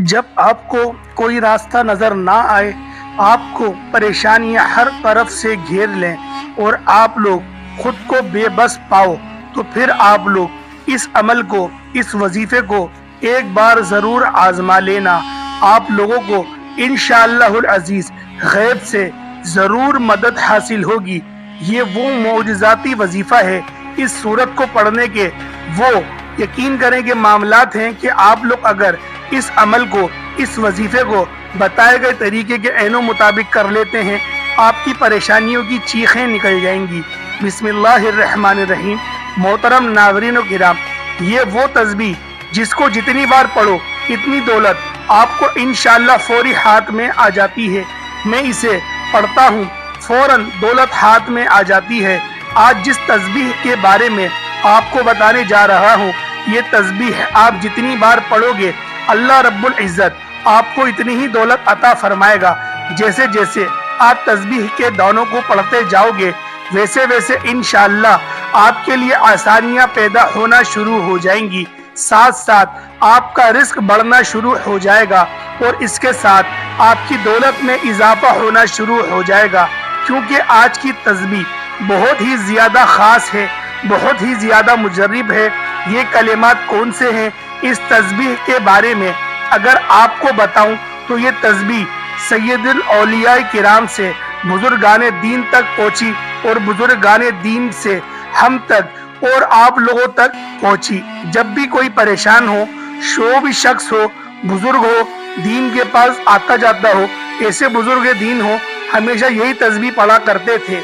जब आपको कोई रास्ता नज़र ना आए, आपको परेशानियां हर तरफ से घेर लें और आप लोग खुद को बेबस पाओ, तो फिर आप लोग इस अमल को, इस वजीफे को एक बार ज़रूर आजमा लेना। आप लोगों को इंशाअल्लाहुल अज़ीज़ गैब से ज़रूर मदद हासिल होगी। ये वो मौजज़ाती वजीफ़ा है, इस सूरत को पढ़ने के वो यकीन करें कि मामलात हैं कि आप लोग अगर इस अमल को, इस वजीफे को बताए गए तरीके के ऐनो मुताबिक कर लेते हैं, आपकी परेशानियों की चीखें निकल जाएंगी। बिस्मिल्लाहिर्रहमानिर्रहीम। मोहतरम नाज़रीन किराम, ये वो तस्बीह जिसको जितनी बार पढ़ो इतनी दौलत आपको इंशाअल्लाह फौरी हाथ में आ जाती है। मैं इसे पढ़ता हूँ, फौरन दौलत हाथ में आ जाती है। आज जिस तस्बीह के बारे में आपको बताने जा रहा हूँ, ये तस्बीह आप जितनी बार पढ़ोगे अल्लाह रब्बुल इज़्ज़त आपको इतनी ही दौलत अता फरमाएगा। जैसे जैसे आप तस्बीह के दानों को पढ़ते जाओगे, वैसे वैसे इंशाअल्लाह आपके लिए आसानियां पैदा होना शुरू हो जाएंगी। साथ साथ आपका रिस्क बढ़ना शुरू हो जाएगा और इसके साथ आपकी दौलत में इजाफा होना शुरू हो जाएगा। क्योंकि आज की तस्बीह बहुत ही ज़्यादा ख़ास है, बहुत ही ज़्यादा मुजर्रिब है। ये कलिमात कौन से हैं, इस तस्बीह के बारे में अगर आपको बताऊं तो ये तस्बीह सैयदुल औलिया किराम से बुजुर्गाने दीन तक पहुंची और बुजुर्गाने दीन से हम तक और आप लोगों तक पहुंची। जब भी कोई परेशान हो, शो भी शख्स हो, बुजुर्ग हो, दीन के पास आता जाता हो, ऐसे बुजुर्ग दीन हो, हमेशा यही तस्बीह पढ़ा करते थे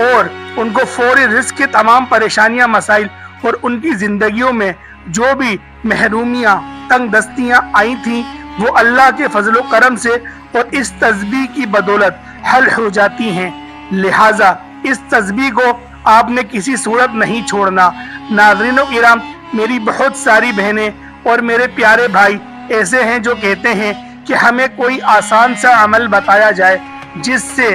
और उनको फौरी रिस्क की तमाम परेशानियां, मसाइल और उनकी जिंदगियों में जो भी महरूमियां, तंग दस्तियां आई थी, वो अल्लाह के फजलो करम से और इस तस्बीह की बदौलत हल हो जाती हैं। लिहाजा इस तस्बीह को आपने किसी सूरत नहीं छोड़ना। नाज़रीनो किराम, मेरी बहुत सारी बहनें और मेरे प्यारे भाई ऐसे हैं जो कहते हैं कि हमें कोई आसान सा अमल बताया जाए जिससे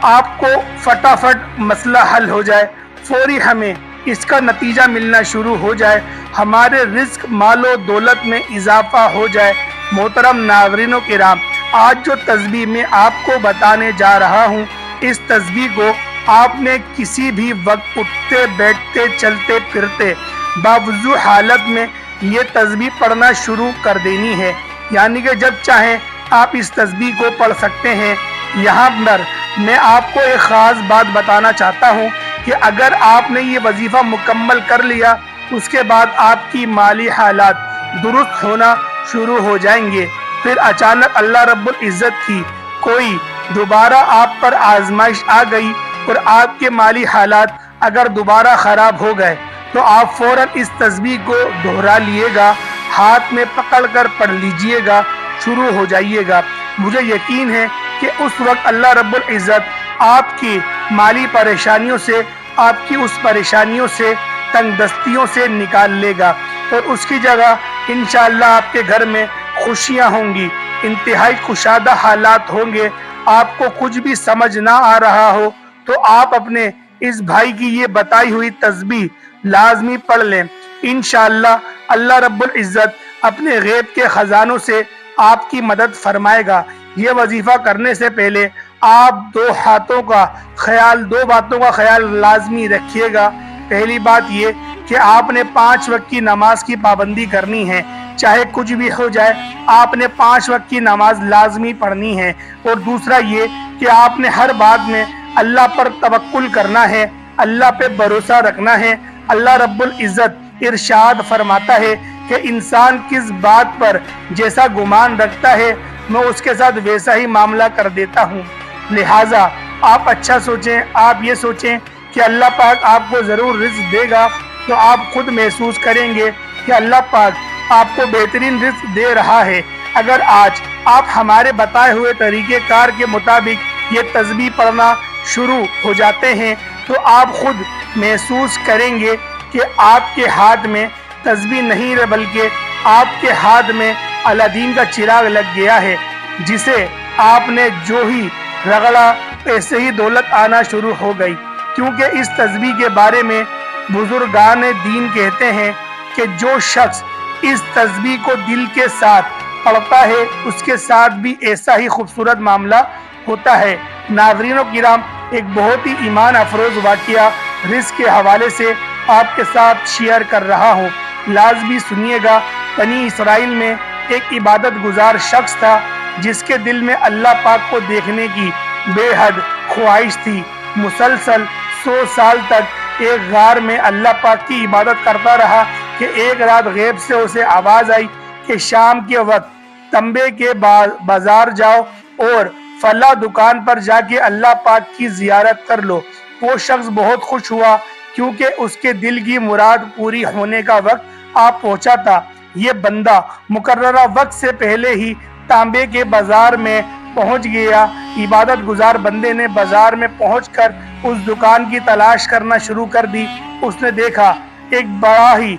आपको फटाफट मसला हल हो जाए, फौरी हमें इसका नतीजा मिलना शुरू हो जाए, हमारे रिस्क, मालो दौलत में इजाफा हो जाए। मोहतरम नाज़रीनो किराम, आज जो तस्बीह मैं आपको बताने जा रहा हूँ, इस तस्बीह को आपने किसी भी वक्त उठते, बैठते, चलते फिरते बावजूद हालत में ये तस्बीह पढ़ना शुरू कर देनी है। यानी कि जब चाहें आप इस तस्बीह को पढ़ सकते हैं। यहाँ पर मैं आपको एक ख़ास बात बताना चाहता हूँ कि अगर आपने ये वजीफ़ा मुकम्मल कर लिया, उसके बाद आपकी माली हालात दुरुस्त होना शुरू हो जाएंगे। फिर अचानक अल्लाह रब्बुल इज़्ज़त की कोई दोबारा आप पर आजमाइश आ गई और आपके माली हालात अगर दोबारा ख़राब हो गए, तो आप फ़ौरन इस तस्बीह को दोहरा लिएगा, हाथ में पकड़ कर पढ़ लीजिएगा, शुरू हो जाइएगा। मुझे यकीन है कि उस वक्त अल्लाह रब्बुल इज़्ज़त आपकी माली परेशानियों से, आपकी उस परेशानियों से, तंग दस्तियों से निकाल लेगा और उसकी जगह इंशाअल्लाह आपके घर में खुशियाँ होंगी, इंतहाई खुशादा हालात होंगे। आपको कुछ भी समझ ना आ रहा हो तो आप अपने इस भाई की ये बताई हुई तस्बीह लाजमी पढ़ लें। इंशाअल्लाह अल्लाह रब्बुल इज़्ज़त अपने गैब के ख़जानों से आपकी मदद फरमाएगा। ये वजीफ़ा करने से पहले आप दो बातों का ख्याल लाजमी रखिएगा। पहली बात ये कि आपने 5 वक्त की नमाज की पाबंदी करनी है, चाहे कुछ भी हो जाए, आपने 5 वक्त की नमाज लाजमी पढ़नी है। और दूसरा ये कि आपने हर बात में अल्लाह पर तवक्कुल करना है, अल्लाह पे भरोसा रखना है। अल्लाह रब्बुल इज़्ज़त इरशाद फरमाता है कि इंसान किस बात पर जैसा गुमान रखता है, मैं उसके साथ वैसा ही मामला कर देता हूँ। लिहाजा आप अच्छा सोचें, आप ये सोचें कि अल्लाह पाक आपको ज़रूर रिज़्क़ देगा, तो आप खुद महसूस करेंगे कि अल्लाह पाक आपको बेहतरीन रिज़्क़ दे रहा है। अगर आज आप हमारे बताए हुए तरीक़े कार के मुताबिक ये तस्बीह पढ़ना शुरू हो जाते हैं, तो आप खुद महसूस करेंगे कि आपके हाथ में तस्बीह नहीं है, बल्कि आपके हाथ में अलादीन का चिराग लग गया है, जिसे आपने जो ही रगड़ा ऐसे ही दौलत आना शुरू हो गई। क्योंकि इस तस्बीह के बारे में बुजुर्गान दीन कहते हैं कि जो शख्स इस तस्बीह को दिल के साथ पढ़ता है उसके साथ भी ऐसा ही खूबसूरत मामला होता है। नाज़रीन किराम, एक बहुत ही ईमान अफरोज़ वाक़या रिज़्क़ के हवाले से आपके साथ शेयर कर रहा हूँ। लाज़मी सुनिएगा। बनी इसराइल में एक इबादत गुजार शख्स था जिसके दिल में अल्लाह पाक को देखने की बेहद ख्वाहिश थी। मुसलसल 100 साल तक एक गार में अल्लाह पाक की इबादत करता रहा कि एक रात गैब से उसे आवाज़ आई कि शाम के वक्त तंबे के बाजार जाओ और फला दुकान पर जाके अल्लाह पाक की जियारत कर लो। वो शख्स बहुत खुश हुआ क्योंकि उसके दिल की मुराद पूरी होने का वक्त आ पहुंचा था। ये बंदा मुकर्ररा वक्त से पहले ही तांबे के बाजार में पहुंच गया। इबादत गुजार बंदे ने बाजार में पहुंचकर उस दुकान की तलाश करना शुरू कर दी। उसने देखा एक बड़ा ही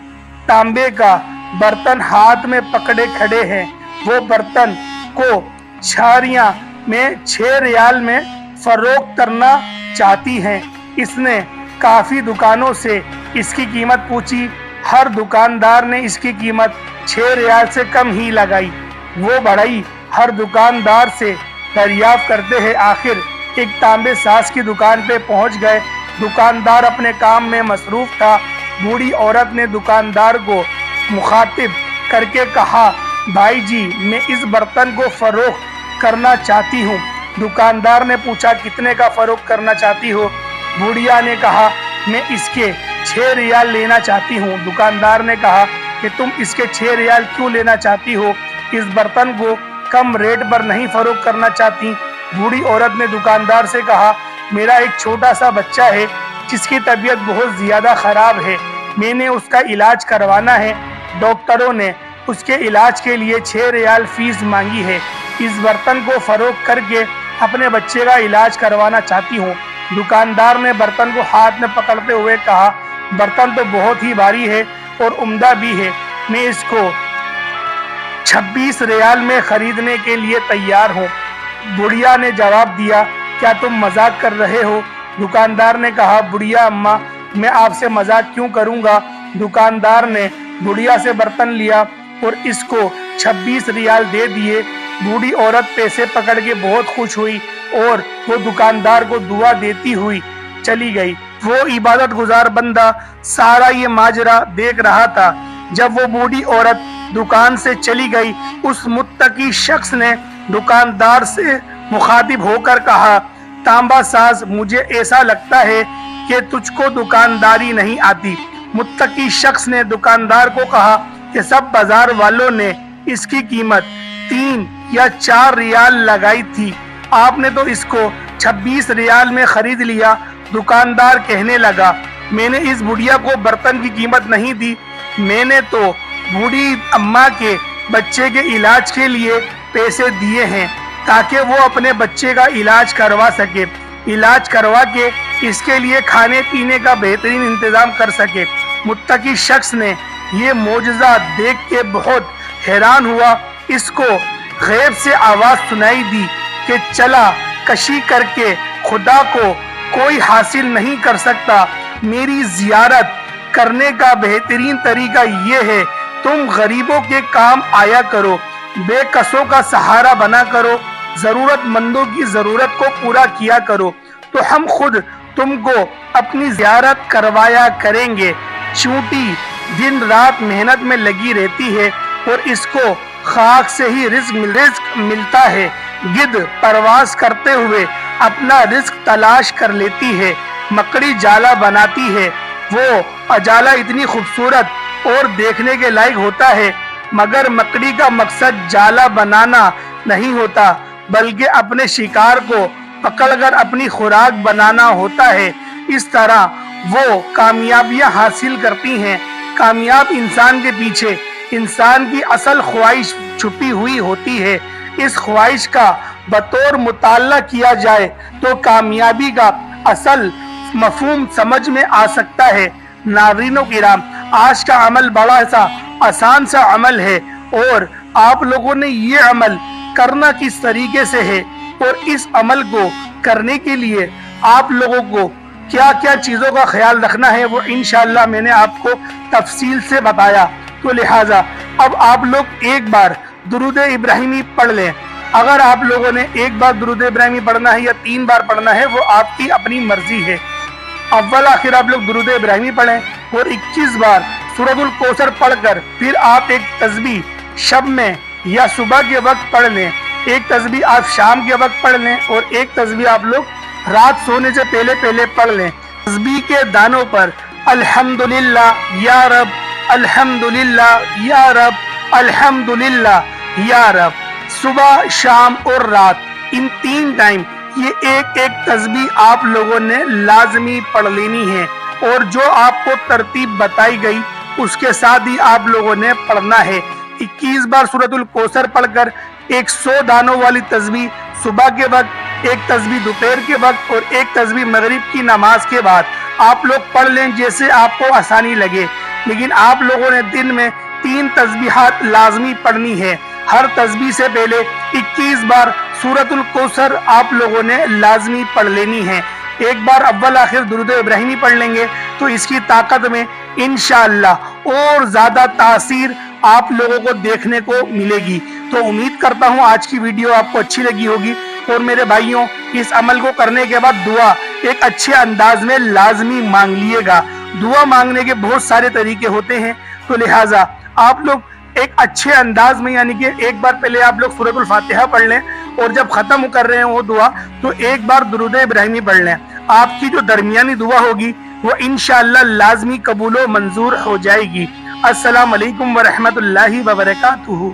तांबे का बर्तन हाथ में पकड़े खड़े हैं। वो बर्तन को छारियां में 6 रियाल में फरोख्त करना चाहती हैं। इसने काफ़ी दुकानों से इसकी कीमत पूछी। हर दुकानदार ने इसकी कीमत 6 रियाल से कम ही लगाई। वो बढ़ई हर दुकानदार से दरियाफ्त करते हैं। आखिर एक तांबे साज की दुकान पे पहुंच गए। दुकानदार अपने काम में मसरूफ था। बूढ़ी औरत ने दुकानदार को मुखातिब करके कहा, भाई जी, मैं इस बर्तन को फरोख्त करना चाहती हूँ। दुकानदार ने पूछा, कितने का फरोख्त करना चाहती हो? बूढ़िया ने कहा, मैं इसके 6 रियाल लेना चाहती हूँ। दुकानदार ने कहा कि तुम इसके 6 रियाल क्यों लेना चाहती हो? इस बर्तन को कम रेट पर नहीं फरोख्त करना चाहती? बूढ़ी औरत ने दुकानदार से कहा, मेरा एक छोटा सा बच्चा है जिसकी तबीयत बहुत ज़्यादा ख़राब है। मैंने उसका इलाज करवाना है। डॉक्टरों ने उसके इलाज के लिए 6 रियाल फीस मांगी है। इस बर्तन को फरोख्त करके अपने बच्चे का इलाज करवाना चाहती हूँ। दुकानदार ने बर्तन को हाथ में पकड़ते हुए कहा, बर्तन तो बहुत ही भारी है और उम्दा भी है। मैं इसको 26 रियाल में खरीदने के लिए तैयार हूँ। बुढ़िया ने जवाब दिया, क्या तुम मजाक कर रहे हो? दुकानदार ने कहा, बुढ़िया अम्मा, मैं आपसे मजाक क्यों करूँगा? दुकानदार ने बुढ़िया से बर्तन लिया और इसको 26 रियाल दे दिए। बूढ़ी औरत पैसे पकड़ के बहुत खुश हुई और वो दुकानदार को दुआ देती हुई चली गई। वो इबादत गुजार बंदा सारा ये माजरा देख रहा था। जब वो बूढ़ी औरत दुकान से चली गई, उस मुत्तकी शख्स ने दुकानदार से मुखातिब होकर कहा, तांबा साज, मुझे ऐसा लगता है कि तुझको दुकानदारी नहीं आती। मुत्तकी शख्स ने दुकानदार को कहा कि सब बाजार वालों ने इसकी कीमत 3 या 4 रियाल लगाई थी, आपने तो इसको 26 रियाल में खरीद लिया। दुकानदार कहने लगा, मैंने इस बुढ़िया को बर्तन की कीमत नहीं दी, मैंने तो बूढ़ी अम्मा के बच्चे के इलाज के लिए पैसे दिए हैं ताकि वो अपने बच्चे का इलाज करवा सके, इलाज करवा के इसके लिए खाने पीने का बेहतरीन इंतजाम कर सके। मुत्तकी शख्स ने ये मोजज़ा देख के बहुत हैरान हुआ। इसको गैब से आवाज़ सुनाई दी कि चला कशी करके खुदा को कोई हासिल नहीं कर सकता। मेरी जियारत करने का बेहतरीन तरीका ये है, तुम गरीबों के काम आया करो, बेकसों का सहारा बना करो, ज़रूरतमंदों की ज़रूरत को पूरा किया करो, तो हम खुद तुमको अपनी ज़ियारत करवाया करेंगे। चूंटी दिन रात मेहनत में लगी रहती है और इसको खाक से ही रिज्क मिलता है। गिद्ध परवास करते हुए अपना रिज्क तलाश कर लेती है। मकड़ी जाला बनाती है। वो अजाला इतनी खूबसूरत और देखने के लायक होता है, मगर मकड़ी का मकसद जाला बनाना नहीं होता, बल्कि अपने शिकार को पकड़कर अपनी खुराक बनाना होता है। इस तरह वो कामयाबियां हासिल करती हैं। कामयाब इंसान के पीछे इंसान की असल ख्वाहिश छुपी हुई होती है। इस ख्वाहिश का बतौर मुताला किया जाए तो कामयाबी का असल मफहूम समझ में आ सकता है। नाज़रीनो किराम, आज का अमल बड़ा सा आसान सा अमल है और आप लोगों ने ये अमल करना किस तरीके से है और इस अमल को करने के लिए आप लोगों को क्या क्या चीज़ों का ख्याल रखना है वो इंशाअल्लाह मैंने आपको तफसील से बताया। तो लिहाजा अब आप लोग एक बार दुरूद इब्राहिमी पढ़ लें। अगर आप लोगों ने एक बार दुरूद इब्राहिमी पढ़ना है या 3 बार पढ़ना है, वो आपकी अपनी मर्जी है। अव्वल आखिर आप लोग दुरूद इब्राहिमी पढ़ें और 21 बार सूरतुल कौसर पढ़कर फिर आप एक तस्बीह शब में या सुबह के वक्त पढ़ लें। एक तस्बीह आप शाम के वक्त पढ़ लें और एक तस्बीह आप लोग रात सोने से पहले पहले पढ़ लें। तस्बीह के दानों पर अल्हम्दुलिल्लाह या रब, अल्हम्दुलिल्लाह या रब, अल्हम्दुलिल्लाह या रब, सुबह शाम और रात इन 3 टाइम ये एक एक तस्बीह आप लोगों ने लाजमी पढ़ लेनी है। और जो आपको तरतीब बताई गई उसके साथ ही आप लोगों ने पढ़ना है। 21 बार सूरतुल कौसर पढ़कर 100 दानों वाली तस्बीह सुबह के वक्त, एक तस्बीह दोपहर के वक्त और एक तस्बीह मगरिब की नमाज के बाद आप लोग पढ़ लें जैसे आपको आसानी लगे। लेकिन आप लोगों ने दिन में 3 तस्बीहात लाजमी पढ़नी है। हर तस्बीह से पहले 21 बार सूरतुल कौसर आप लोगों ने लाजमी पढ़ लेनी है। एक बार अव्वल आखिर दुरूद इब्राहिमी पढ़ लेंगे तो इसकी ताकत में इंशाअल्लाह और ज्यादा तासीर आप लोगों को देखने को मिलेगी। तो उम्मीद करता हूँ आज की वीडियो आपको अच्छी लगी होगी। और मेरे भाइयों, इस अमल को करने के बाद दुआ एक अच्छे अंदाज में लाजमी मांग लिएगा। दुआ मांगने के बहुत सारे तरीके होते हैं, तो लिहाजा आप लोग एक अच्छे अंदाज में, यानी कि एक बार पहले आप लोग सूरतुल फातिहा पढ़ लें और जब खत्म कर रहे हैं वो दुआ तो एक बार दुरूद इब्राहिमी पढ़ लें। आपकी जो दरमियानी दुआ होगी वो इंशाअल्लाह लाजमी कबूल व मंजूर हो जाएगी। अस्सलाम वालेकुम व रहमतुल्लाहि व बरकातुहू।